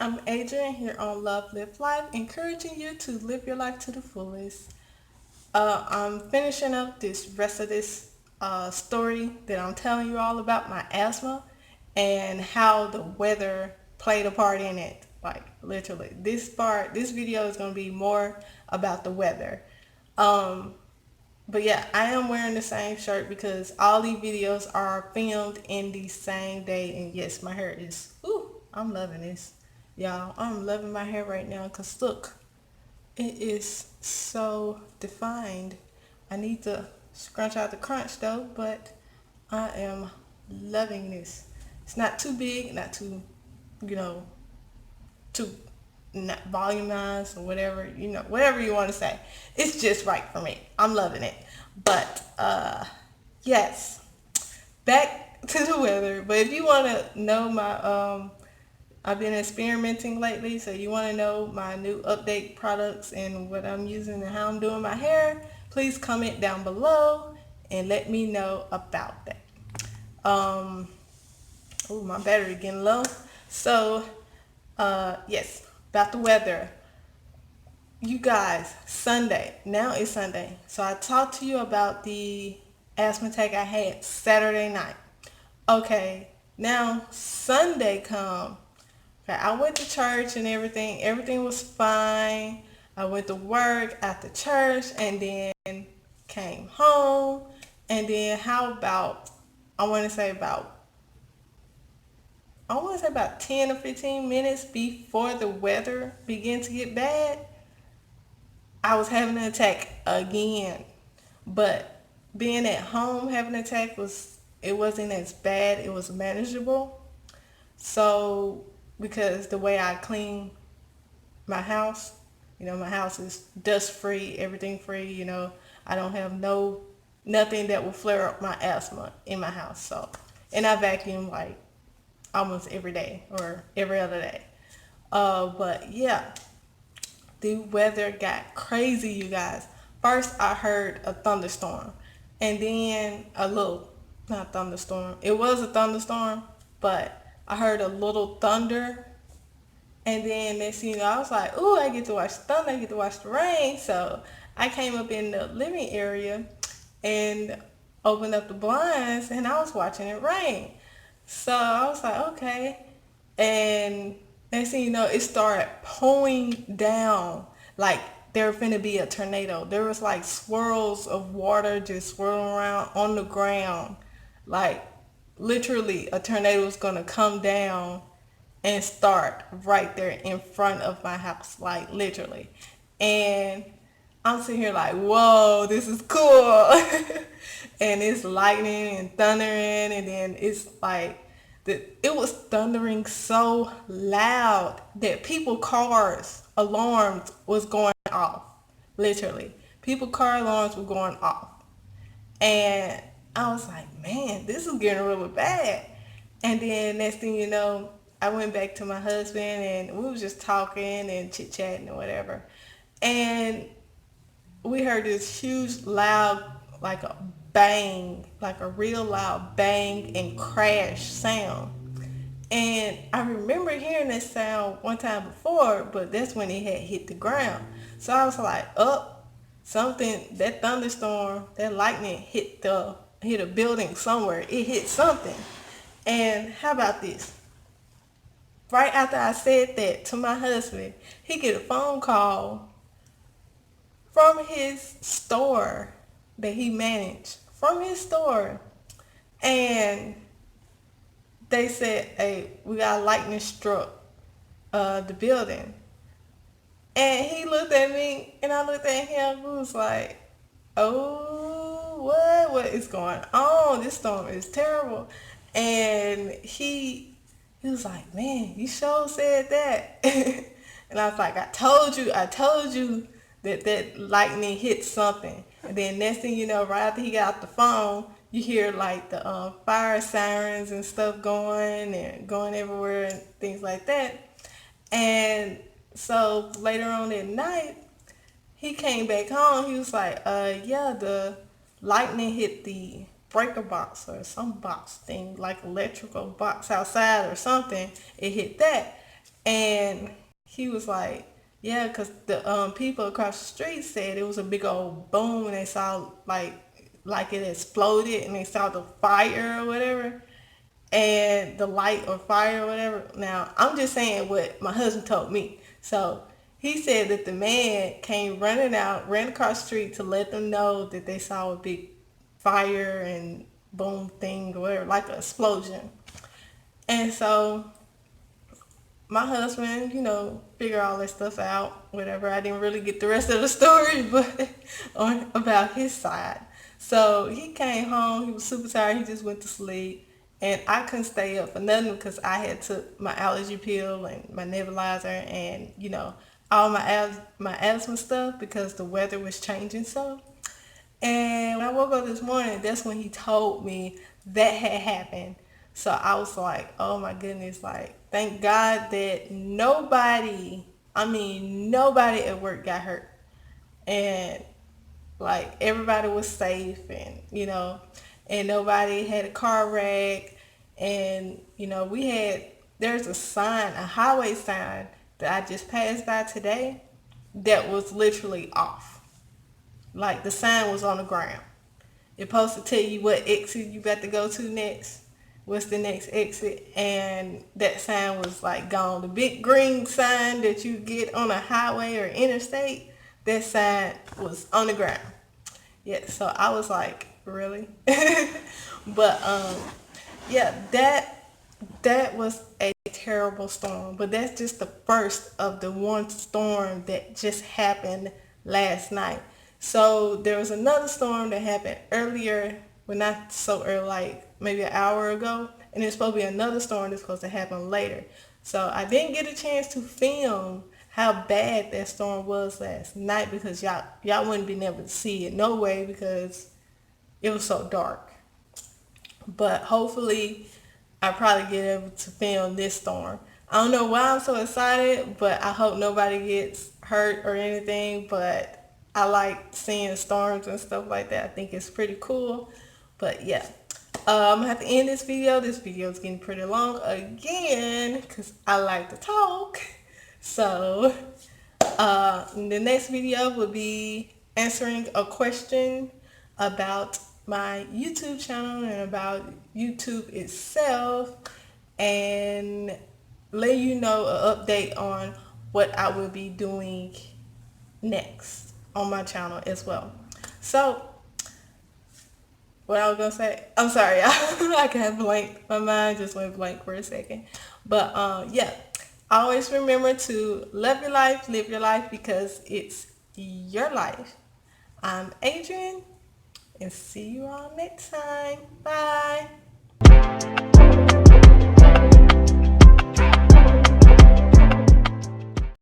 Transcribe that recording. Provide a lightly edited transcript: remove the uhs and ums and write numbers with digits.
I'm Adrian here on Love Live Life, encouraging you to live your life to the fullest. I'm finishing up this rest of this story that I'm telling you all about my asthma and how the weather played a part in it. Like literally, this video is going to be more about the weather. Um, but yeah, I am wearing the same shirt because all these videos are filmed in the same day. And yes, my hair is, ooh, I'm loving this. Y'all, I'm loving my hair right now because look, it is so defined. I need to scrunch out the crunch though, but I am loving this. It's not too big, not too, you know, too not volumized or whatever, whatever you want to say. It's just right for me. I'm loving it. But yes, back to the weather. But if you want to know I've been experimenting lately, so you want to know my new update products and what I'm using and how I'm doing my hair, please comment down below and let me know about that. Um, oh, my battery getting low. So, yes, about the weather. You guys, Sunday. Now it's Sunday. So I talked to you about the asthma attack I had Saturday night. Okay, now Sunday come. Okay, I went to church and everything. Everything was fine. I went to work after church and then came home. And then how about, I want to say about I want to say about 10 or 15 minutes before the weather began to get bad, I was having an attack again. But being at home having an attack it wasn't as bad. It was manageable. So because the way I clean my house, my house is dust free, everything free, I don't have nothing that will flare up my asthma in my house. So, and I vacuum like almost every day or every other day. But yeah, the weather got crazy, you guys. First, I heard a thunderstorm, and then a little, not thunderstorm. It was a thunderstorm, but I heard a little thunder, and then next thing you know, I was like, "Ooh, I get to watch the thunder. I get to watch the rain." So I came up in the living area and opened up the blinds, and I was watching it rain. So I was like, okay. And next thing you know, it started pouring down like there finna be a tornado. There was like swirls of water just swirling around on the ground. Like literally a tornado was gonna come down and start right there in front of my house, like literally. And I'm sitting here like, whoa, this is cool. And it's lightning and thundering, and then it's like it was thundering so loud that people cars alarms was going off. Literally. People car alarms were going off. And I was like, man, this is getting really bad. And then next thing you know, I went back to my husband and we was just talking and chit chatting and whatever. And we heard this huge loud, like a bang, like a real loud bang and crash sound. And I remember hearing that sound one time before, but that's when it had hit the ground. So I was like, something, that thunderstorm, that lightning hit a building somewhere. It hit something. And how about this? Right after I said that to my husband, he get a phone call from his store that he managed, from his store. And they said, hey, we got lightning struck the building. And he looked at me and I looked at him. We was like, oh, what is going on? This storm is terrible. And he was like, man, you sure said that. And I was like, I told you that lightning hit something. And then next thing you know, right after he got off the phone, you hear like the fire sirens and stuff going everywhere and things like that. And so later on at night, he came back home. He was like, yeah, the lightning hit the breaker box or some box thing, like electrical box outside or something. It hit that. And he was like, yeah, because the people across the street said it was a big old boom and they saw like it exploded and they saw the fire or whatever and the light or fire or whatever. Now, I'm just saying what my husband told me. So he said that the man came running out, ran across the street to let them know that they saw a big fire and boom thing or whatever, like an explosion. And so my husband, figure all that stuff out, whatever. I didn't really get the rest of the story, but on about his side. So he came home. He was super tired. He just went to sleep, and I couldn't stay up for nothing because I had took my allergy pill and my nebulizer, and all my asthma stuff because the weather was changing so. And when I woke up this morning, that's when he told me that had happened. So I was like, oh my goodness, like, thank God that nobody at work got hurt. And like, everybody was safe and nobody had a car wreck. And, there's a highway sign that I just passed by today that was literally off. Like, the sign was on the ground. It's supposed to tell you what exit you got to go to next. What's the next exit? And that sign was like gone. The big green sign that you get on a highway or interstate, that sign was on the ground. Yeah, so I was like, really? But yeah, that was a terrible storm. But that's just the first of the one storm that just happened last night. So there was another storm that happened earlier, well, not so early, like maybe an hour ago, and there's supposed to be another storm that's supposed to happen later. So I didn't get a chance to film how bad that storm was last night because y'all wouldn't been able to see it no way because it was so dark. But hopefully I probably get able to film this storm. I don't know why I'm so excited, but I hope nobody gets hurt or anything. But I like seeing storms and stuff like that. I think it's pretty cool. But yeah, I'm gonna have to end this video. This video is getting pretty long again because I like to talk. So the next video will be answering a question about my YouTube channel and about YouTube itself, and let you know an update on what I will be doing next on my channel as well. So what I was gonna say, I'm sorry, I got blank. My mind just went blank for a second. But yeah, always remember to love your life, live your life because it's your life. I'm Adrian, and see you all next time. Bye.